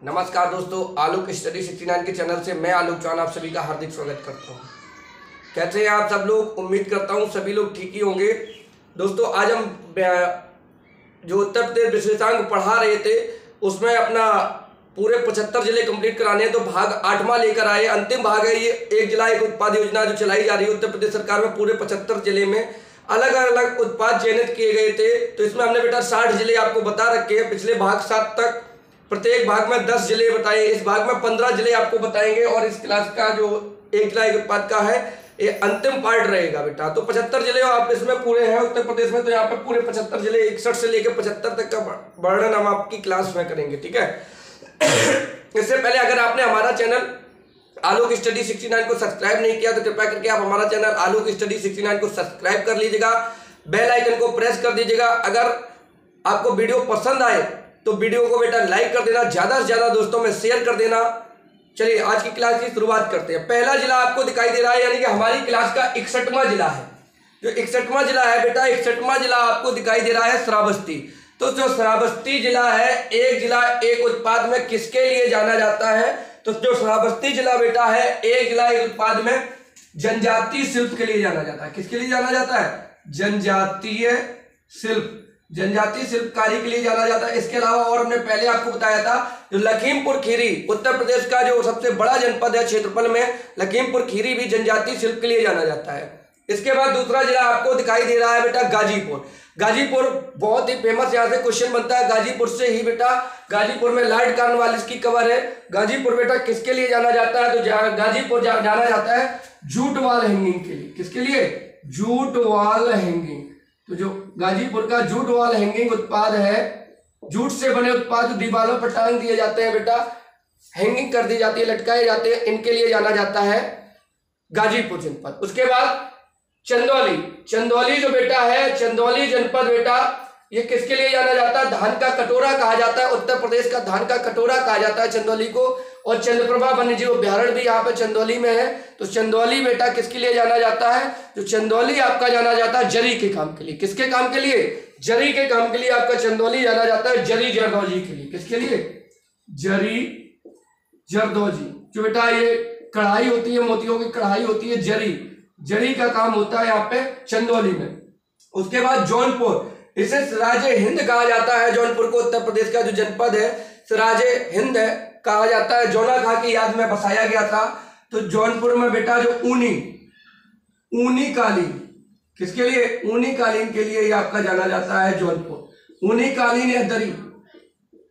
नमस्कार दोस्तों, आलोक स्टडी 69 के चैनल से मैं आलोक चौहान आप सभी का हार्दिक स्वागत करता हूं। कैसे हैं आप सब लोग? उम्मीद करता हूं सभी लोग ठीक ही होंगे। दोस्तों, आज हम जो उत्तर प्रदेश विशेषांक पढ़ा रहे थे उसमें अपना पूरे 75 जिले कंप्लीट कराने हैं, तो भाग 8वां लेकर आए। अंतिम भाग है ये, एक जिला एक उत्पाद योजना जो चलाई जा रही है उत्तर प्रदेश सरकार में। पूरे 75 जिले में अलग अलग उत्पाद चयनित किए गए थे, तो इसमें हमने बेटा 60 जिले आपको बता रखे हैं। पिछले भाग 7 तक प्रत्येक भाग में 10 जिले बताए, इस भाग में 15 जिले आपको बताएंगे। और इस क्लास का जो एक जिला एक उत्पाद का है ये अंतिम पार्ट रहेगा बेटा। तो 75 जिले आप इसमें पूरे हैं उत्तर प्रदेश में, तो यहाँ पे पूरे 75 जिले 61 से लेकर 75 तक का वर्णन हम आपकी क्लास में करेंगे, ठीक है। इससे पहले अगर आपने हमारा चैनल आलोक स्टडी 69 को सब्सक्राइब नहीं किया तो कृपया करके आप हमारा चैनल आलोक स्टडी 69 को सब्सक्राइब कर लीजिएगा, बेल आइकन को प्रेस कर दीजिएगा। अगर आपको वीडियो पसंद आए तो वीडियो को बेटा लाइक कर देना, ज्यादा से ज्यादा दोस्तों में शेयर कर देना। चलिए आज की क्लास की शुरुआत करते हैं। पहला जिला आपको दिखाई दे रहा है, यानी कि हमारी क्लास का 61वां जिला है। जो 61वां जिला है बेटा, 61वां जिला आपको दिखाई दे रहा है श्रावस्ती। तो जो श्रावस्ती जिला है, एक जिला एक उत्पाद में किसके लिए जाना जाता है? तो जो श्रावस्ती जिला बेटा है, एक जिला एक उत्पाद में जनजातीय शिल्प के लिए जाना जाता है। किसके लिए जाना जाता है? जनजातीय शिल्प, जनजातीय शिल्पकारी के लिए जाना जाता है। इसके अलावा और हमने पहले आपको बताया था जो लखीमपुर खीरी उत्तर प्रदेश का जो सबसे बड़ा जनपद है क्षेत्रफल में, लखीमपुर खीरी भी जनजातीय शिल्प के लिए जाना जाता है। इसके बाद दूसरा जिला आपको दिखाई दे रहा है बेटा गाजीपुर। गाजीपुर बहुत ही फेमस, यहाँ से क्वेश्चन बनता है गाजीपुर से ही बेटा। गाजीपुर में लॉर्ड कॉर्नवालिस की कबर है। गाजीपुर बेटा किसके लिए जाना जाता है? तो गाजीपुर जाना जाता है जूट वॉल हैंगिंग के लिए। किसके लिए? Jute wall hanging. तो जो गाजीपुर का जूट वॉल हैंगिंग उत्पाद है, जूट से बने उत्पाद जो दीवारों पर टांग दिए जाते हैं बेटा, हैंगिंग कर दी जाती है, लटकाए जाते हैं, इनके लिए जाना जाता है गाजीपुर जनपद। उसके बाद चंदौली, चंदौली जो बेटा है, चंदौली जनपद बेटा, ये किसके लिए जाना जाता है? धान का कटोरा कहा जाता है, उत्तर प्रदेश का धान का कटोरा कहा जाता है चंदौली को। और चंद्रप्रभा वन्यजीव अभ्यारण्य भी यहाँ पे चंदौली में है। तो चंदौली बेटा किसके लिए जाना जाता है? जो चंदौली आपका जाना जाता है जरी के काम के लिए। किसके काम के लिए? जरी के काम के लिए आपका चंदौली जाना जाता है, जरी जरदोजी के लिए। किसके लिए? जरी जरदोजी। जो बेटा ये कढ़ाई होती है, मोतियों की कढ़ाई होती है, जरी का काम होता है यहाँ पे चंदौली में। उसके बाद जौनपुर, इसे सिराजे हिंद कहा जाता है। जौनपुर को उत्तर प्रदेश का जो जनपद है सिराजे हिंद कहा जाता है, जौना खां की याद में बसाया गया था। तो जौनपुर में बेटा जो ऊनी कालीन, किसके लिए? ऊनी कालीन के लिए ये आपका जाना जाता है जौनपुर। ऊनी कालीन या दरी,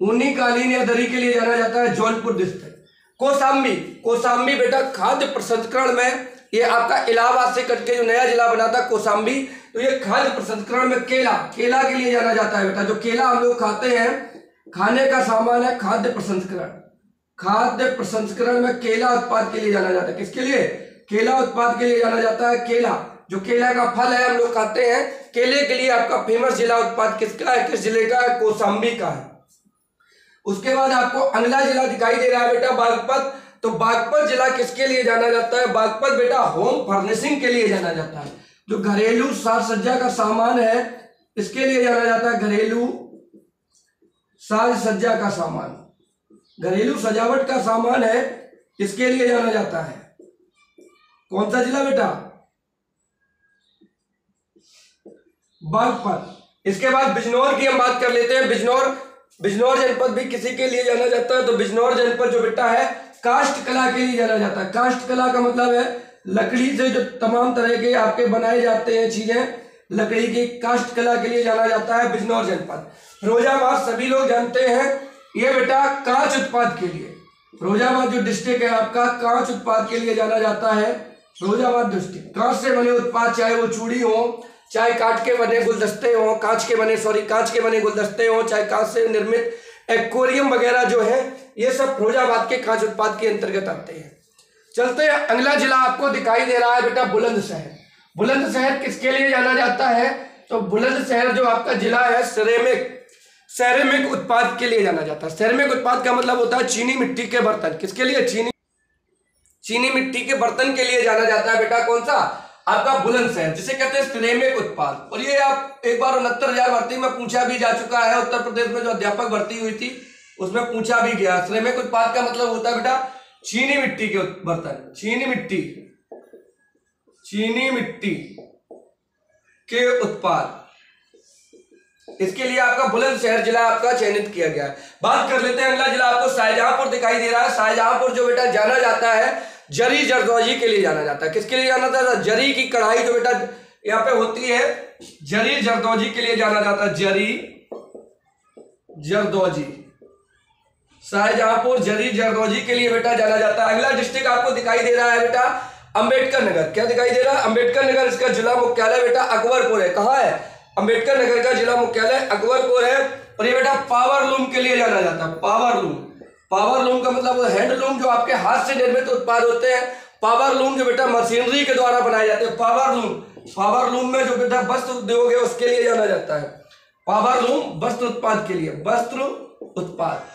ऊनी कालीन या दरी के लिए जाना जाता है जौनपुर डिस्ट्रिक्ट। कौशाम्बी, कौशाम्बी बेटा खाद्य प्रसंस्करण में, ये आपका इलाहाबाद से कट के जो नया जिला बना था कौशाम्बी, तो ये खाद्य प्रसंस्करण में केला के लिए जाना जाता है बेटा। जो केला हम लोग खाते हैं, खाने का सामान है, खाद्य प्रसंस्करण। खाद्य प्रसंस्करण में केला उत्पाद के लिए जाना जाता है। किसके लिए? केला उत्पाद के लिए जाना जाता है। केला, जो केला का फल है हम लोग खाते हैं, केले के लिए आपका फेमस जिला उत्पाद किसका है? किस जिले का है? कौशाम्बी का है। उसके बाद आपको अगला जिला दिखाई दे रहा है बेटा बागपत। तो बागपत जिला किसके लिए जाना जाता है? बागपत बेटा होम फर्निशिंग के लिए जाना जाता है। जो घरेलू साज सज्जा का सामान है इसके लिए जाना जाता है, घरेलू साज सज्जा का सामान, घरेलू सजावट का सामान है, इसके लिए जाना जाता है। कौन सा जिला बेटा? बागपत। इसके बाद बिजनौर की हम बात कर लेते हैं। बिजनौर जनपद भी किसी के लिए जाना जाता है? तो बिजनौर जनपद जो बेटा है काष्ठ कला के लिए जाना जाता है। काष्ठ कला का मतलब है लकड़ी से जो तमाम तरह के आपके बनाए जाते हैं चीजें, लकड़ी की काष्ठ कला के लिए जाना जाता है बिजनौर जनपद। फिरोजाबाद सभी लोग जानते हैं, ये बेटा कांच उत्पाद के लिए, फिरोजाबाद जो डिस्ट्रिक्ट है आपका, कांच उत्पाद के लिए जाना जाता है फिरोजाबाद डिस्ट्रिक्ट। कांच से बने उत्पाद, चाहे वो चूड़ी हो, चाहे कांच के बने गुलदस्ते हो, कांच के बने गुलदस्ते हो, चाहे कांच से निर्मित एक्वेरियम वगैरह जो है, ये सब फिरोजाबाद के कांच उत्पाद के अंतर्गत आते हैं। चलते हैं, अगला जिला आपको दिखाई दे रहा है बेटा बुलंदशहर। बुलंदशहर किसके लिए जाना जाता है? तो बुलंदशहर जो आपका जिला है सेरेमिक उत्पाद के लिए जाना जाता है। सेरेमिक उत्पाद का मतलब होता है चीनी मिट्टी के बर्तन। किसके लिए? चीनी मिट्टी के बर्तन के लिए जाना जाता है बेटा। कौन सा? आपका बुलंदशहर, जिसे कहते हैं सिरेमिक उत्पाद। और ये आप एक बार 69,000 भर्ती में पूछा भी जा चुका है। उत्तर प्रदेश में जो अध्यापक भर्ती हुई थी उसमें पूछा भी गया। श्रमिक उत्पाद का मतलब होता है बेटा चीनी मिट्टी के बर्तन, चीनी मिट्टी के उत्पाद। इसके लिए आपका बुलंदशहर जिला आपका चयनित किया गया है। बात कर लेते हैं अगला जिला, आपको शाहजहांपुर दिखाई दे रहा है। शाहजहांपुर जो बेटा जाना जाता है जरी जरदोजी के लिए जाना जाता है। किसके लिए जाना जाता है? जरी की कढ़ाई जो बेटा यहाँ पे होती है, जरी जरदोजी के लिए जाना जाता है। जरी जरदोजी, शाहजहांपुर जरी जरदोजी के लिए बेटा जाना जाता है। अगला डिस्ट्रिक्ट आपको दिखाई दे रहा है बेटा अंबेडकर नगर। क्या दिखाई दे रहा है? अंबेडकर नगर। इसका जिला मुख्यालय बेटा अकबरपुर है। कहाँ है? अंबेडकर नगर का जिला मुख्यालय अकबरपुर है। और ये बेटा पावर लूम के लिए जाना जाता है। पावर लूम का मतलब हैंडलूम, जो आपके हाथ से निर्मित उत्पाद होते हैं। पावर लूम जो बेटा मशीनरी के द्वारा बनाए जाते हैं। पावर लूम में जो बेटा वस्त्र उद्योग है उसके लिए जाना जाता है। पावर लूम वस्त्र उत्पाद के लिए, वस्त्र उत्पाद।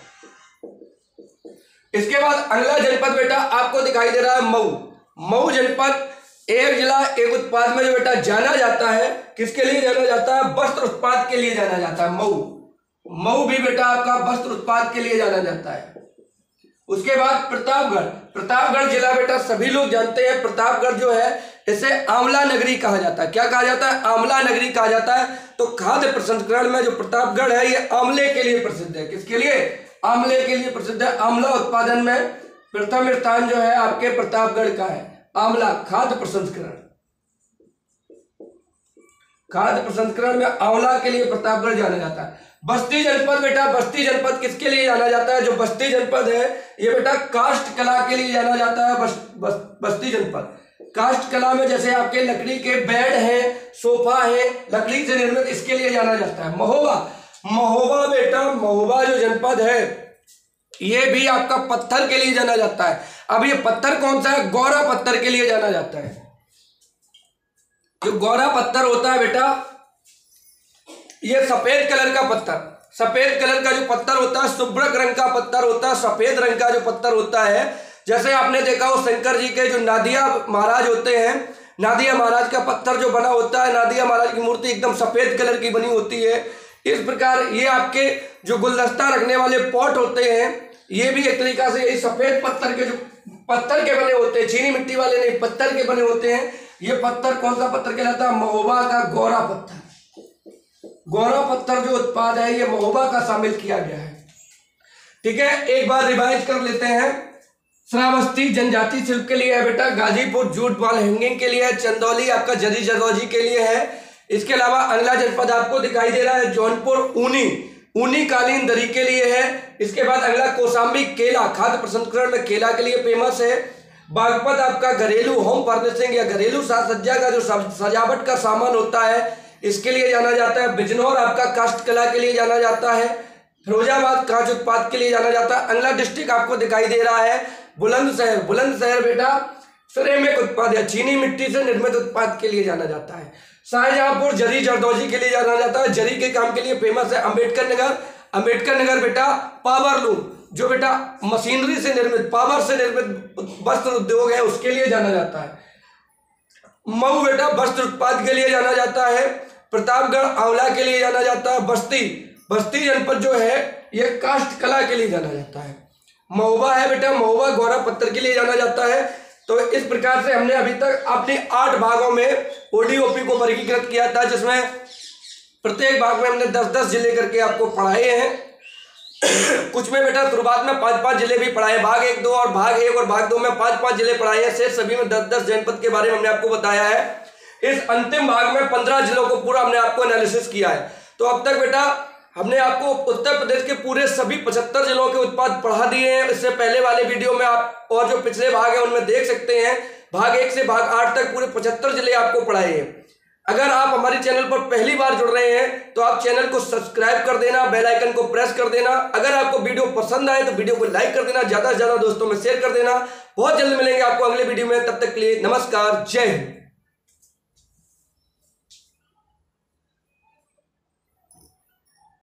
इसके बाद अगला जनपद बेटा आपको दिखाई दे रहा है मऊ जनपद। एक जिला एक उत्पाद में जो बेटा जाना जाता है, किसके लिए जाना जाता है? वस्त्र उत्पाद के लिए जाना जाता है। मऊ भी बेटा आपका वस्त्र उत्पाद के लिए जाना जाता है। उसके बाद प्रतापगढ़ जिला बेटा सभी लोग जानते हैं। प्रतापगढ़ जो है इसे आंवला नगरी कहा जाता है। क्या कहा जाता है? आंवला नगरी कहा जाता है। तो खाद्य प्रसंस्करण में जो प्रतापगढ़ है ये आंवले के लिए प्रसिद्ध है। किसके लिए? आंवले के लिए प्रसिद्ध है। आंवला उत्पादन में प्रथम स्थान जो है आपके प्रतापगढ़ का है। आंवला खाद्य प्रसंस्करण में आंवला के लिए प्रतापगढ़ जाना जाता है। बस्ती जनपद बेटा, बस्ती जनपद किसके लिए जाना जाता है? जो बस्ती जनपद है ये बेटा काष्ठ कला के लिए जाना जाता है। बस्ती जनपद काष्ठ कला में जैसे आपके लकड़ी के बेड है, सोफा है, लकड़ी से निर्मित, इसके लिए जाना जाता है। महोबा बेटा, महोबा जो जनपद है ये भी आपका पत्थर के लिए जाना जाता है। अब ये पत्थर कौन सा है? गौरा पत्थर के लिए जाना जाता है। जो गौरा पत्थर होता है बेटा ये सफेद कलर का पत्थर, सफेद कलर का जो पत्थर होता है, सुब्रक रंग का पत्थर होता है, सफेद रंग का जो पत्थर होता है। जैसे आपने देखा हो शंकर जी के जो नादिया महाराज होते हैं, नादिया महाराज का पत्थर जो बना होता है, नादिया महाराज की मूर्ति एकदम सफेद कलर की बनी होती है। इस प्रकार ये आपके जो गुलदस्ता रखने वाले पॉट होते हैं ये भी एक तरीका से यही सफेद पत्थर के, जो पत्थर के बने होते हैं, चीनी मिट्टी वाले नहीं, पत्थर के बने होते हैं। ये पत्थर कौन सा पत्थर कहलाता है? महोबा का गौरा पत्थर। गौरा पत्थर जो उत्पाद है ये महोबा का शामिल किया गया है। ठीक है, एक बार रिवाइज कर लेते हैं। श्रावस्ती जनजाति शिल्प के लिए है बेटा, गाजीपुर जूट वॉल हैंगिंग के लिए है, चंदौली आपका जरी जरदोजी के लिए है। इसके अलावा अगला जनपद आपको दिखाई दे रहा है जौनपुर ऊनी कालीन दरी के लिए है। इसके बाद अगला कौशाम्बी केला, खाद्य प्रसंस्करण में केला के लिए फेमस है। बागपत आपका घरेलू होम फर्निशिंग या घरेलू साज सज्जा का जो सजावट का सामान होता है इसके लिए जाना जाता है। बिजनौर आपका काष्ठ कला के लिए जाना जाता है। फिरोजाबाद कांच उत्पाद के लिए जाना जाता है। अगला डिस्ट्रिक्ट आपको दिखाई दे रहा है बुलंदशहर बेटा सिरेमिक उत्पाद या चीनी मिट्टी से निर्मित उत्पाद के लिए जाना जाता है। शाहजहांपुर जरी जरदोजी के लिए जाना जाता है, जरी के काम के लिए फेमस है। अंबेडकर नगर बेटा पावर लूम, जो बेटा मशीनरी से निर्मित, पावर से निर्मित वस्त्र उद्योग है उसके लिए जाना जाता है। मऊ बेटा वस्त्र उत्पाद के लिए जाना जाता है। प्रतापगढ़ आंवला के लिए जाना जाता है। बस्ती जनपद जो है ये काष्ठ कला के लिए जाना जाता है। महोबा है बेटा, महोबा गौरा पत्थर के लिए जाना जाता है। तो इस प्रकार से हमने अभी तक अपने 8 भागों में ओडीओपी को वर्गीकृत किया था, जिसमें प्रत्येक भाग में हमने 10-10 जिले करके आपको पढ़ाए हैं। कुछ में बेटा शुरुआत में 5-5 जिले भी पढ़ाए, भाग 1, 2 और भाग 1 और भाग 2 में 5-5 जिले पढ़ाए हैं। शेष सभी में 10-10 जनपद के बारे में हमने आपको बताया है। इस अंतिम भाग में 15 जिलों को पूरा हमने आपको एनालिसिस किया है। तो अब तक बेटा हमने आपको उत्तर प्रदेश के पूरे सभी 75 जिलों के उत्पाद पढ़ा दिए हैं। इससे पहले वाले वीडियो में आप और जो पिछले भाग है उनमें देख सकते हैं। भाग 1 से भाग 8 तक पूरे 75 जिले आपको पढ़ाए हैं। अगर आप हमारे चैनल पर पहली बार जुड़ रहे हैं तो आप चैनल को सब्सक्राइब कर देना, बेल आइकन को प्रेस कर देना। अगर आपको वीडियो पसंद आए तो वीडियो को लाइक कर देना, ज्यादा से ज्यादा दोस्तों में शेयर कर देना। बहुत जल्द मिलेंगे आपको अगले वीडियो में, तब तक के लिए नमस्कार, जय हिंद।